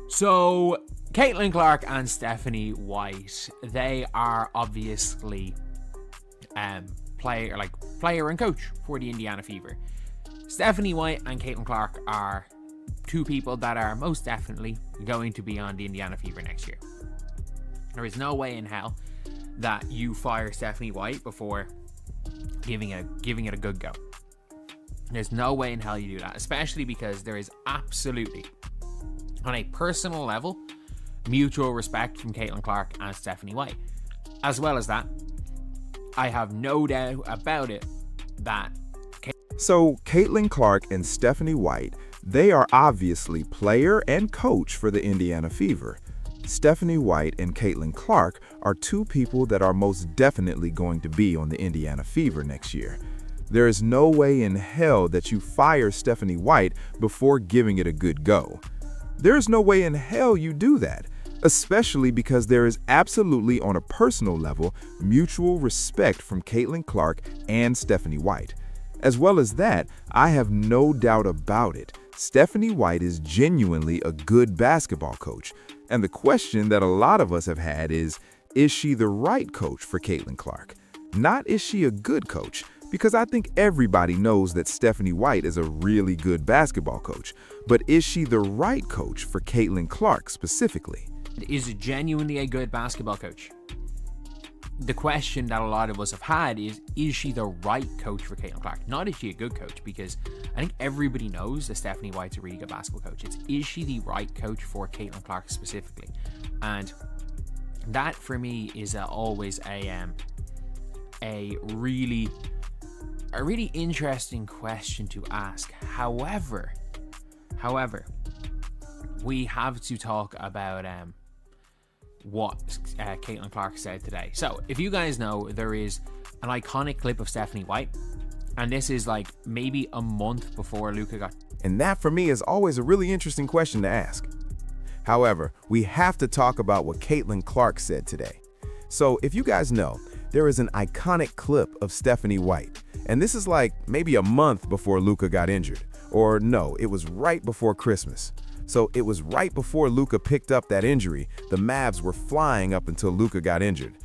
So, Caitlin Clark and Stephanie White, they are obviously player and coach for the Indiana Fever. Stephanie White and Caitlin Clark are two people that are most definitely going to be on the Indiana Fever next year. There is no way in hell that you fire Stephanie White before giving it a good go. There's no way in hell you do that, especially because there is absolutely, on a personal level, mutual respect from Caitlin Clark and Stephanie White. As well as that, I have no doubt about it that So Caitlin Clark and Stephanie White, they are obviously player and coach for the Indiana Fever. Stephanie White and Caitlin Clark are two people that are most definitely going to be on the Indiana Fever next year. There is no way in hell that you fire Stephanie White before giving it a good go. There is no way in hell you do that, especially because there is absolutely, on a personal level, mutual respect from Caitlin Clark and Stephanie White. As well as that, I have no doubt about it, Stephanie White is genuinely a good basketball coach. And the question that a lot of us have had is she the right coach for Caitlin Clark? Not is she a good coach, because I think everybody knows that Stephanie White is a really good basketball coach, but is she the right coach for Caitlin Clark specifically? is genuinely a good basketball coach. The question that a lot of us have had is she the right coach for Caitlin Clark? Not is she a good coach, because I think everybody knows that Stephanie White's a really good basketball coach. It's is she the right coach for Caitlin Clark specifically? And that for me is always a really interesting question to ask. However, we have to talk about what Caitlin Clark said today. So if you guys know, there is an iconic clip of Stephanie White, and this is like maybe a month before Luka got. And that for me is always a really interesting question to ask. However, we have to talk about what Caitlin Clark said today. So if you guys know, there is an iconic clip of Stephanie White, and this is like maybe a month before Luka got injured. Or no, it was right before Christmas. So it was right before Luka picked up that injury. The Mavs were flying up until Luka got injured.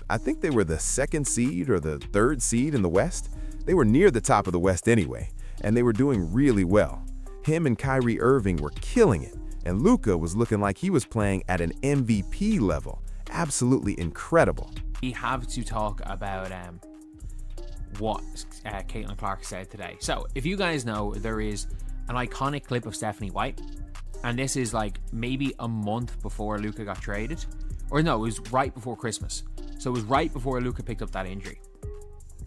I think they were the second seed or the third seed in the West. They were near the top of the West anyway, and they were doing really well. Him and Kyrie Irving were killing it, and Luka was looking like he was playing at an MVP level. Absolutely incredible. We have to talk about what Caitlin Clark said today. So if you guys know, there is an iconic clip of Stephanie White, and this is like maybe a month before Luka got traded. Or no, it was right before Christmas. So it was right before Luka picked up that injury.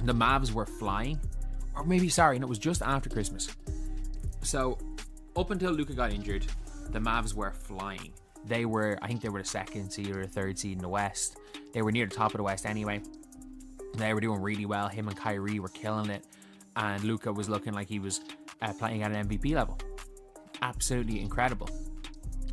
The Mavs were flying. Or maybe, sorry, no, it was just after Christmas. So up until Luka got injured, the Mavs were flying. I think they were the second seed or the third seed in the West. They were near the top of the West anyway. They were doing really well. Him and Kyrie were killing it. And Luka was looking like he was playing at an MVP level. Absolutely incredible.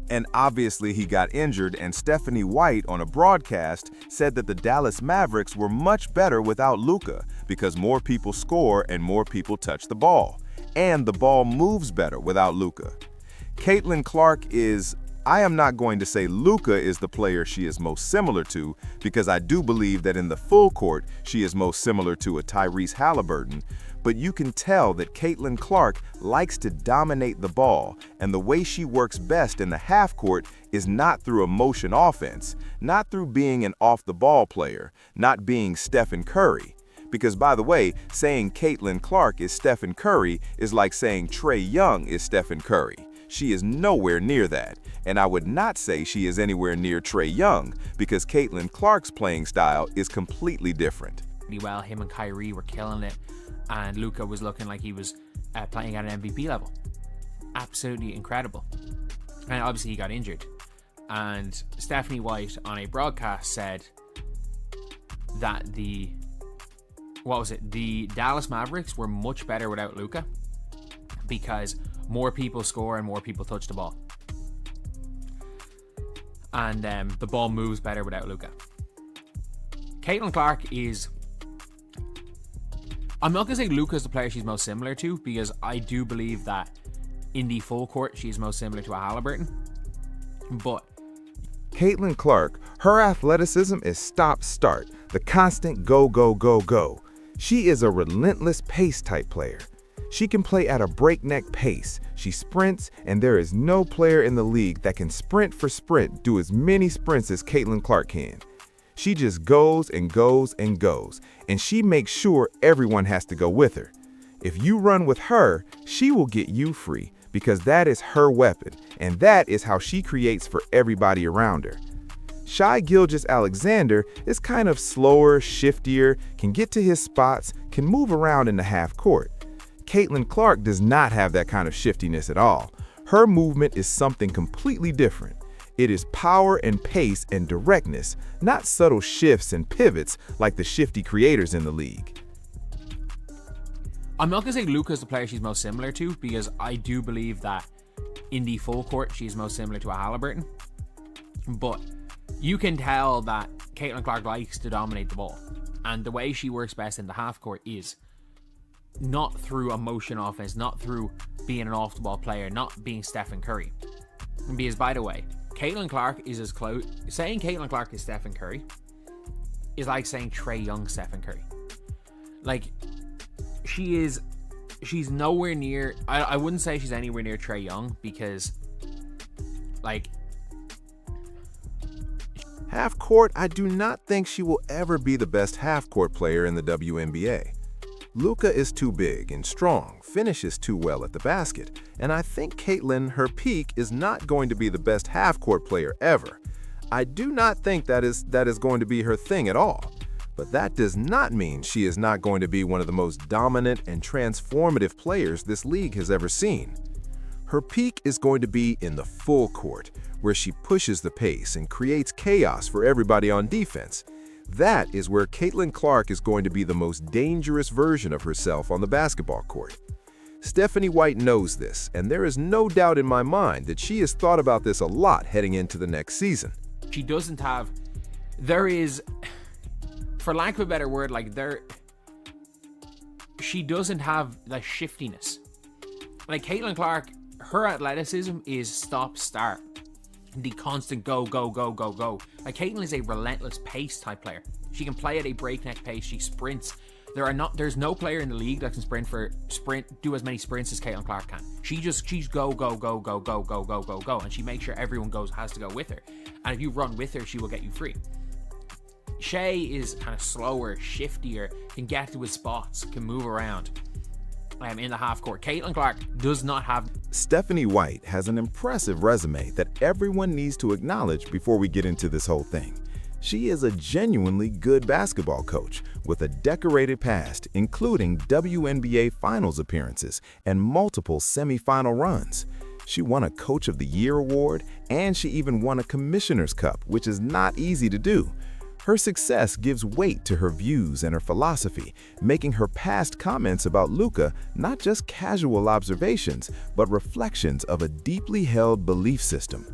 And obviously he got injured, and Stephanie White on a broadcast said that the Dallas Mavericks were much better without Luka because more people score and more people touch the ball. And the ball moves better without Luka. Caitlin Clark I am not going to say Luka is the player she is most similar to, because I do believe that in the full court she is most similar to a Tyrese Halliburton, but you can tell that Caitlin Clark likes to dominate the ball, and the way she works best in the half court is not through a motion offense, not through being an off-the-ball player, not being Stephen Curry. Because, by the way, saying Caitlin Clark is Stephen Curry is like saying Trae Young is Stephen Curry. She is nowhere near that, and I would not say she is anywhere near Trae Young, because Caitlin Clark's playing style is completely different. Well, him and Kyrie were killing it, and Luka was looking like he was playing at an MVP level. Absolutely incredible. And obviously he got injured. And Stephanie White on a broadcast said that the Dallas Mavericks were much better without Luka because more people score and more people touch the ball. And the ball moves better without Luka. Caitlin Clark is... I'm not going to say Luka is the player she's most similar to, because I do believe that in the full court she's most similar to a Halliburton. But Caitlin Clark, her athleticism is stop-start, the constant go, go, go, go. She is a relentless pace-type player. She can play at a breakneck pace. She sprints, and there is no player in the league that can sprint for sprint do as many sprints as Caitlin Clark can. She just goes and goes and goes, and she makes sure everyone has to go with her. If you run with her, she will get you free, because that is her weapon, and that is how she creates for everybody around her. Shai Gilgeous-Alexander is kind of slower, shiftier, can get to his spots, can move around in the half court. Caitlin Clark does not have that kind of shiftiness at all. Her movement is something completely different. It is power and pace and directness, not subtle shifts and pivots like the shifty creators in the league. I'm not going to say Luka is the player she's most similar to, because I do believe that in the full court she's most similar to a Halliburton. But you can tell that Caitlin Clark likes to dominate the ball. And the way she works best in the half court is not through a motion offense, not through being an off-the-ball player, not being Stephen Curry. Because, by the way, Caitlin Clark is as close. Saying Caitlin Clark is Stephen Curry is like saying Trae Young Stephen Curry. Like, she's nowhere near. I wouldn't say she's anywhere near Trae Young, because, like, Half court, I do not think she will ever be the best half-court player in the WNBA. Luka is too big and strong, finishes too well at the basket, and I think Caitlin, her peak, is not going to be the best half-court player ever. I do not think that is going to be her thing at all. But that does not mean she is not going to be one of the most dominant and transformative players this league has ever seen. Her peak is going to be in the full court, where she pushes the pace and creates chaos for everybody on defense. That is where Caitlin Clark is going to be the most dangerous version of herself on the basketball court. Stephanie White knows this, and there is no doubt in my mind that she has thought about this a lot heading into the next season. She doesn't have, there is, for lack of a better word, like she doesn't have the shiftiness. Like Caitlin Clark, her athleticism is stop-start. The constant go, go, go, go, go. Like, Caitlin is a relentless pace type player. She can play at a breakneck pace. She sprints. There's no player in the league that can do as many sprints as Caitlin Clark can. She's go, go, go, go, go, go, go, go, go, and she makes sure everyone has to go with her. And if you run with her, she will get you free. Shai is kind of slower, shiftier, can get to his spots, can move around in the half court. Caitlin Clark does not have. Stephanie White has an impressive resume that everyone needs to acknowledge before we get into this whole thing. She is a genuinely good basketball coach with a decorated past, including WNBA finals appearances and multiple semifinal runs. She won a Coach of the Year award, and she even won a Commissioner's Cup, which is not easy to do. Her success gives weight to her views and her philosophy, making her past comments about Luka not just casual observations, but reflections of a deeply held belief system.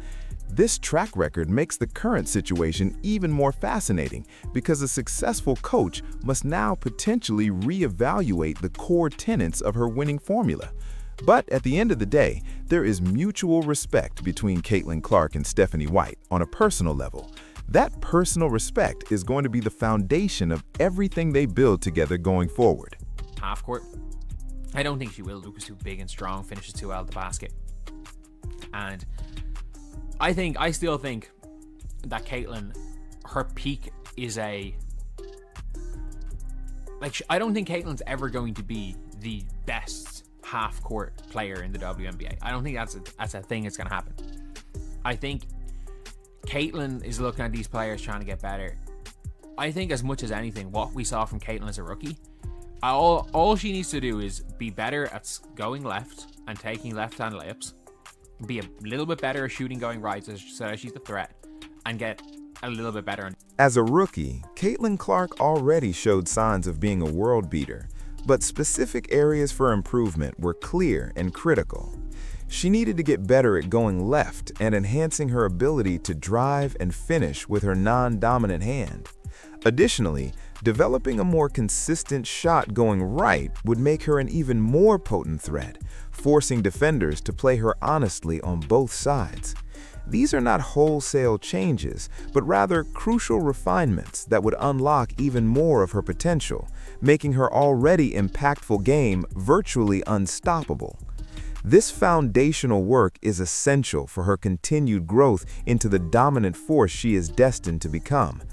This track record makes the current situation even more fascinating because a successful coach must now potentially reevaluate the core tenets of her winning formula. But at the end of the day, there is mutual respect between Caitlin Clark and Stephanie White on a personal level. That personal respect is going to be the foundation of everything they build together going forward. Half court, I don't think she will. Luka's too big and strong, finishes too well at the basket. And I still think that Caitlin, her peak is I don't think Caitlin's ever going to be the best half-court player in the WNBA. I don't think that's a thing that's going to happen. I think Caitlin is looking at these players trying to get better. I think as much as anything, what we saw from Caitlin as a rookie, all she needs to do is be better at going left and taking left-hand layups, be a little bit better at shooting going right so that she's the threat, and get a little bit better. As a rookie, Caitlin Clark already showed signs of being a world beater, but specific areas for improvement were clear and critical. She needed to get better at going left and enhancing her ability to drive and finish with her non-dominant hand. Additionally, developing a more consistent shot going right would make her an even more potent threat, forcing defenders to play her honestly on both sides. These are not wholesale changes, but rather crucial refinements that would unlock even more of her potential, making her already impactful game virtually unstoppable. This foundational work is essential for her continued growth into the dominant force she is destined to become.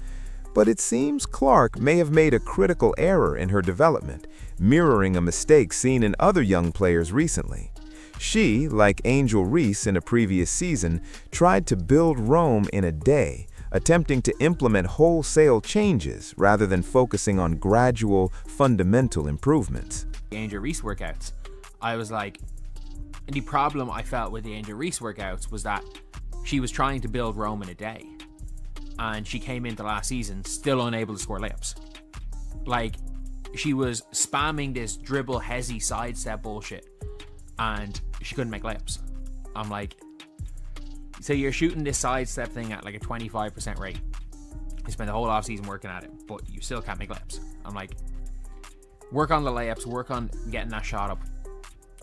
But it seems Clark may have made a critical error in her development, mirroring a mistake seen in other young players recently. She, like Angel Reese in a previous season, tried to build Rome in a day, attempting to implement wholesale changes rather than focusing on gradual, fundamental improvements. Angel Reese workouts, I was like, the problem I felt with the Angel Reese workouts was that she was trying to build Rome in a day, and she came into last season still unable to score layups. Like, she was spamming this dribble hezzy sidestep bullshit, and she couldn't make layups. I'm like, so you're shooting this sidestep thing at like a 25% rate. You spend the whole offseason working at it, but you still can't make layups. I'm like, work on the layups, work on getting that shot up,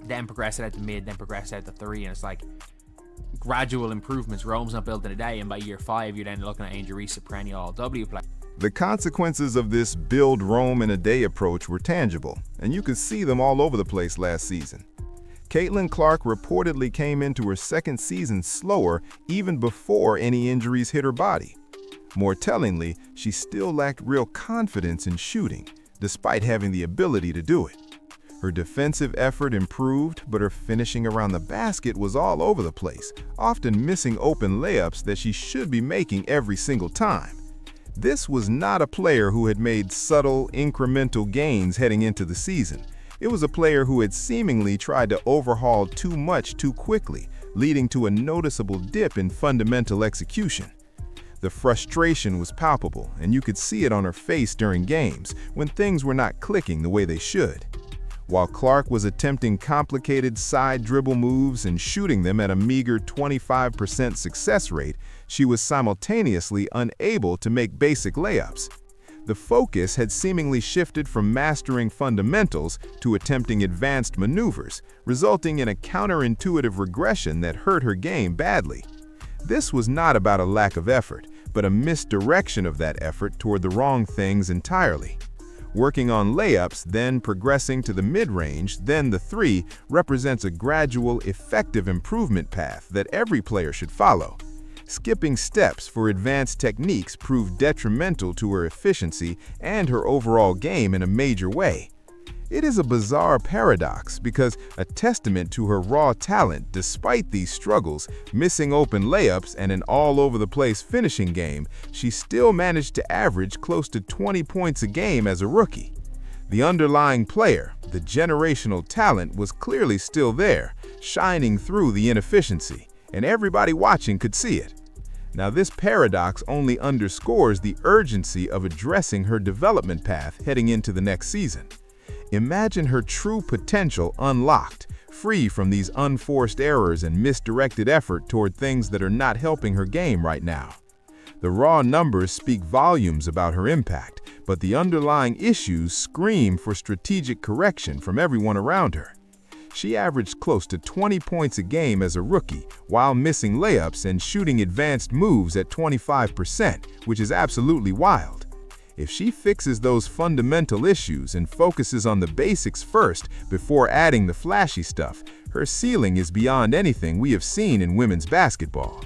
then progress it out to mid, then progress it out to three, and it's like gradual improvements. Rome's not built in a day, and by year 5, you're then looking at Angel Reese, a perennial All-W player. The consequences of this build Rome in a day approach were tangible, and you could see them all over the place last season. Caitlin Clark reportedly came into her second season slower even before any injuries hit her body. More tellingly, she still lacked real confidence in shooting, despite having the ability to do it. Her defensive effort improved, but her finishing around the basket was all over the place, often missing open layups that she should be making every single time. This was not a player who had made subtle, incremental gains heading into the season. It was a player who had seemingly tried to overhaul too much too quickly, leading to a noticeable dip in fundamental execution. The frustration was palpable, and you could see it on her face during games when things were not clicking the way they should. While Clark was attempting complicated side dribble moves and shooting them at a meager 25% success rate, she was simultaneously unable to make basic layups. The focus had seemingly shifted from mastering fundamentals to attempting advanced maneuvers, resulting in a counterintuitive regression that hurt her game badly. This was not about a lack of effort, but a misdirection of that effort toward the wrong things entirely. Working on layups, then progressing to the mid-range, then the three, represents a gradual, effective improvement path that every player should follow. Skipping steps for advanced techniques proved detrimental to her efficiency and her overall game in a major way. It is a bizarre paradox because a testament to her raw talent despite these struggles, missing open layups and an all-over-the-place finishing game, she still managed to average close to 20 points a game as a rookie. The underlying player, the generational talent, was clearly still there, shining through the inefficiency, and everybody watching could see it. Now, this paradox only underscores the urgency of addressing her development path heading into the next season. Imagine her true potential unlocked, free from these unforced errors and misdirected effort toward things that are not helping her game right now. The raw numbers speak volumes about her impact, but the underlying issues scream for strategic correction from everyone around her. She averaged close to 20 points a game as a rookie, while missing layups and shooting advanced moves at 25%, which is absolutely wild. If she fixes those fundamental issues and focuses on the basics first before adding the flashy stuff, her ceiling is beyond anything we have seen in women's basketball.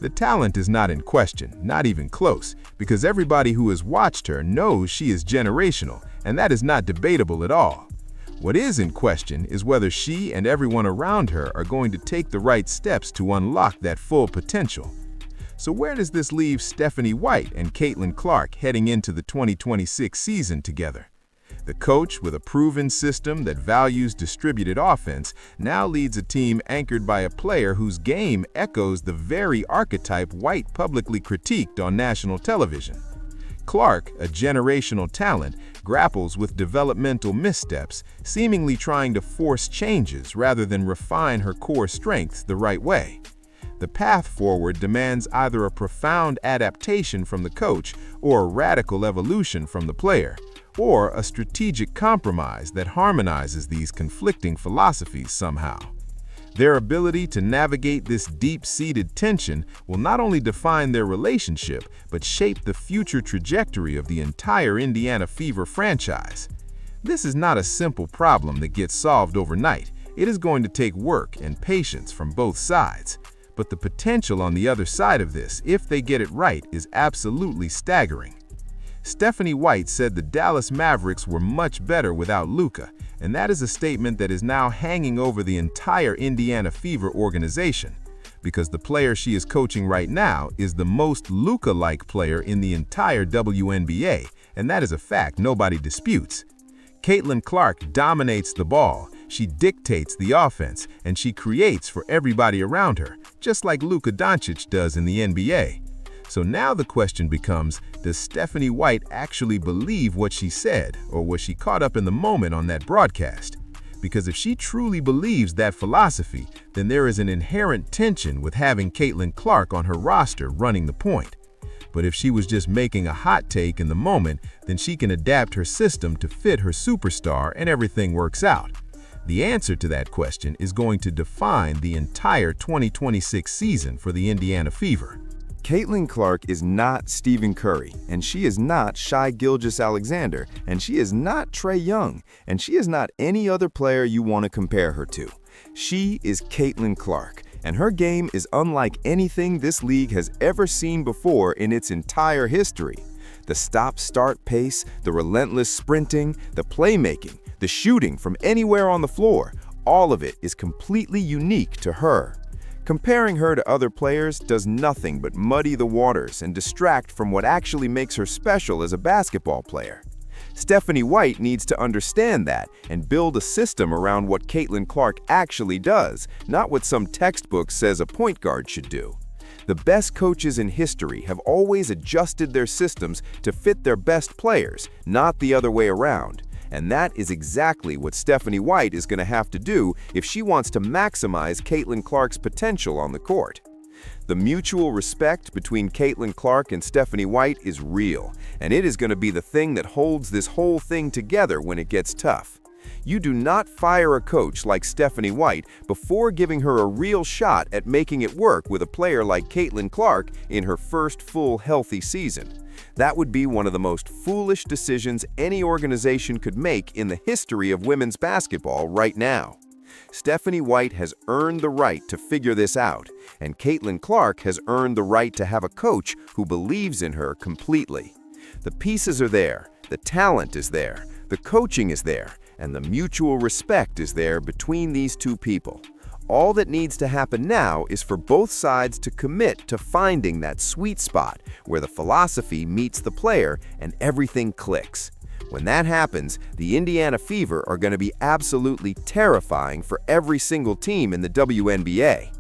The talent is not in question, not even close, because everybody who has watched her knows she is generational, and that is not debatable at all. What is in question is whether she and everyone around her are going to take the right steps to unlock that full potential. So where does this leave Stephanie White and Caitlin Clark heading into the 2026 season together? The coach, with a proven system that values distributed offense, now leads a team anchored by a player whose game echoes the very archetype White publicly critiqued on national television. Clark, a generational talent, grapples with developmental missteps, seemingly trying to force changes rather than refine her core strengths the right way. The path forward demands either a profound adaptation from the coach or a radical evolution from the player, or a strategic compromise that harmonizes these conflicting philosophies somehow. Their ability to navigate this deep-seated tension will not only define their relationship, but shape the future trajectory of the entire Indiana Fever franchise. This is not a simple problem that gets solved overnight. It is going to take work and patience from both sides. But the potential on the other side of this, if they get it right, is absolutely staggering. Stephanie White said the Dallas Mavericks were much better without Luka, and that is a statement that is now hanging over the entire Indiana Fever organization, because the player she is coaching right now is the most Luka-like player in the entire WNBA, and that is a fact nobody disputes. Caitlin Clark dominates the ball, she dictates the offense, and she creates for everybody around her, just like Luka Doncic does in the NBA. So now the question becomes, does Stephanie White actually believe what she said, or was she caught up in the moment on that broadcast? Because if she truly believes that philosophy, then there is an inherent tension with having Caitlin Clark on her roster running the point. But if she was just making a hot take in the moment, then she can adapt her system to fit her superstar and everything works out. The answer to that question is going to define the entire 2026 season for the Indiana Fever. Caitlin Clark is not Stephen Curry, and she is not Shai Gilgeous-Alexander, and she is not Trae Young, and she is not any other player you want to compare her to. She is Caitlin Clark, and her game is unlike anything this league has ever seen before in its entire history. The stop-start pace, the relentless sprinting, the playmaking, the shooting from anywhere on the floor, all of it is completely unique to her. Comparing her to other players does nothing but muddy the waters and distract from what actually makes her special as a basketball player. Stephanie White needs to understand that and build a system around what Caitlin Clark actually does, not what some textbook says a point guard should do. The best coaches in history have always adjusted their systems to fit their best players, not the other way around. And that is exactly what Stephanie White is going to have to do if she wants to maximize Caitlin Clark's potential on the court. The mutual respect between Caitlin Clark and Stephanie White is real, and it is going to be the thing that holds this whole thing together when it gets tough. You do not fire a coach like Stephanie White before giving her a real shot at making it work with a player like Caitlin Clark in her first full healthy season. That would be one of the most foolish decisions any organization could make in the history of women's basketball right now. Stephanie White has earned the right to figure this out, and Caitlin Clark has earned the right to have a coach who believes in her completely. The pieces are there, the talent is there, the coaching is there, and the mutual respect is there between these two people. All that needs to happen now is for both sides to commit to finding that sweet spot where the philosophy meets the player and everything clicks. When that happens, the Indiana Fever are going to be absolutely terrifying for every single team in the WNBA.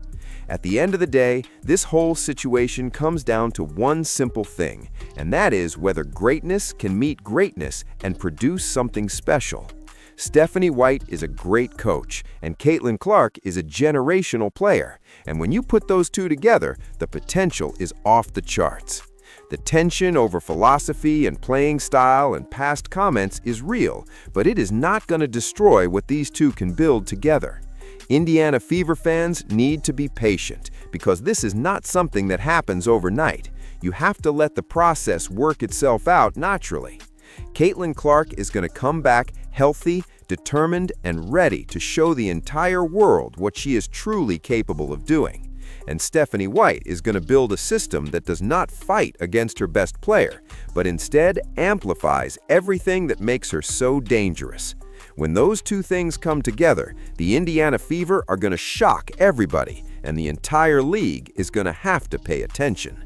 At the end of the day, this whole situation comes down to one simple thing, and that is whether greatness can meet greatness and produce something special. Stephanie White is a great coach, and Caitlin Clark is a generational player, and when you put those two together, the potential is off the charts. The tension over philosophy and playing style and past comments is real, but it is not going to destroy what these two can build together. Indiana Fever fans need to be patient, because this is not something that happens overnight. You have to let the process work itself out naturally. Caitlin Clark is going to come back healthy, determined, and ready to show the entire world what she is truly capable of doing. And Stephanie White is going to build a system that does not fight against her best player, but instead amplifies everything that makes her so dangerous. When those two things come together, the Indiana Fever are going to shock everybody, and the entire league is going to have to pay attention.